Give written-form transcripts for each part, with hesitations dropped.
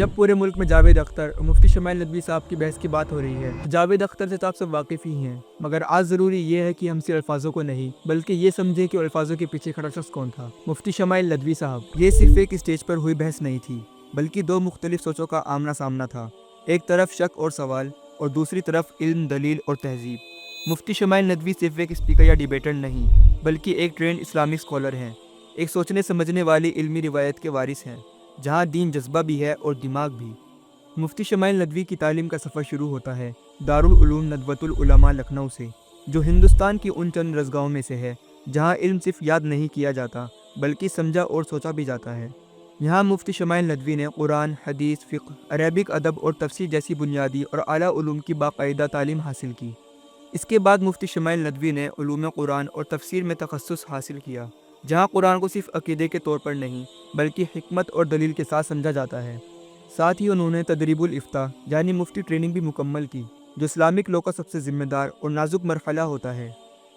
جب پورے ملک میں جاوید اختر اور مفتی شمائل ندوی صاحب کی بحث کی بات ہو رہی ہے تو جاوید اختر سے تو آپ سب واقف ہی ہیں، مگر آج ضروری یہ ہے کہ ہم صرف الفاظوں کو نہیں بلکہ یہ سمجھیں کہ الفاظوں کے پیچھے کھڑا شخص کون تھا۔ مفتی شمائل ندوی صاحب، یہ صرف ایک اسٹیج پر ہوئی بحث نہیں تھی بلکہ دو مختلف سوچوں کا آمنا سامنا تھا۔ ایک طرف شک اور سوال اور دوسری طرف علم، دلیل اور تہذیب۔ مفتی شمائل ندوی صرف ایک اسپیکر یا ڈیبیٹر نہیں بلکہ ایک ٹرینڈ اسلامک اسکالر ہیں، ایک سوچنے سمجھنے والی علمی روایت کے وارث ہیں جہاں دین جذبہ بھی ہے اور دماغ بھی۔ مفتی شمائل ندوی کی تعلیم کا سفر شروع ہوتا ہے دارالعلوم ندوۃ العلماء لکھنؤ سے، جو ہندوستان کی ان چند رزگاہوں میں سے ہے جہاں علم صرف یاد نہیں کیا جاتا بلکہ سمجھا اور سوچا بھی جاتا ہے۔ یہاں مفتی شمائل ندوی نے قرآن، حدیث، فقہ، عربک ادب اور تفسیر جیسی بنیادی اور اعلیٰ علوم کی باقاعدہ تعلیم حاصل کی۔ اس کے بعد مفتی شمائل ندوی نے علوم قرآن اور تفسیر میں تخصص حاصل کیا، جہاں قرآن کو صرف عقیدے کے طور پر نہیں بلکہ حکمت اور دلیل کے ساتھ سمجھا جاتا ہے۔ ساتھ ہی انہوں نے تدریب الافتاء یعنی مفتی ٹریننگ بھی مکمل کی، جو اسلامک لاء کا سب سے ذمہ دار اور نازک مرحلہ ہوتا ہے۔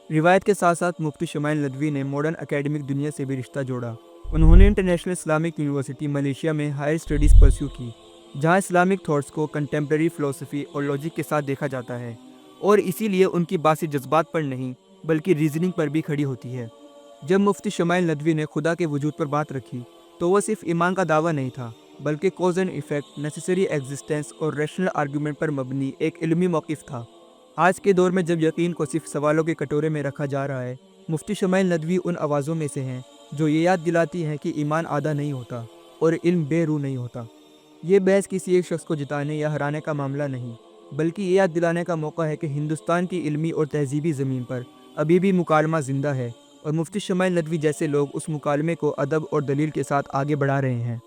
روایت کے ساتھ ساتھ مفتی شمائل ندوی نے ماڈرن اکیڈمک دنیا سے بھی رشتہ جوڑا۔ انہوں نے انٹرنیشنل اسلامک یونیورسٹی ملیشیا میں ہائر اسٹڈیز پرسیو کی، جہاں اسلامک تھاٹس کو کنٹمپریری فلسفی اور لاجک کے ساتھ دیکھا جاتا ہے، اور اسی لیے ان کی بات صرف جذبات پر نہیں بلکہ ریزننگ پر بھی کھڑی ہوتی ہے۔ جب مفتی شمائل ندوی نے خدا کے وجود پر بات رکھی تو وہ صرف ایمان کا دعویٰ نہیں تھا بلکہ cause and effect, necessary existence اور ریشنل آرگیومنٹ پر مبنی ایک علمی موقف تھا۔ آج کے دور میں جب یقین کو صرف سوالوں کے کٹورے میں رکھا جا رہا ہے، مفتی شمائل ندوی ان آوازوں میں سے ہیں جو یہ یاد دلاتی ہیں کہ ایمان آدھا نہیں ہوتا اور علم بے روح نہیں ہوتا۔ یہ بحث کسی ایک شخص کو جتانے یا ہرانے کا معاملہ نہیں بلکہ یہ یاد دلانے کا موقع ہے کہ ہندوستان کی علمی اور تہذیبی زمین پر ابھی بھی مکالمہ زندہ ہے، اور مفتی شمائل ندوی جیسے لوگ اس مکالمے کو ادب اور دلیل کے ساتھ آگے بڑھا رہے ہیں۔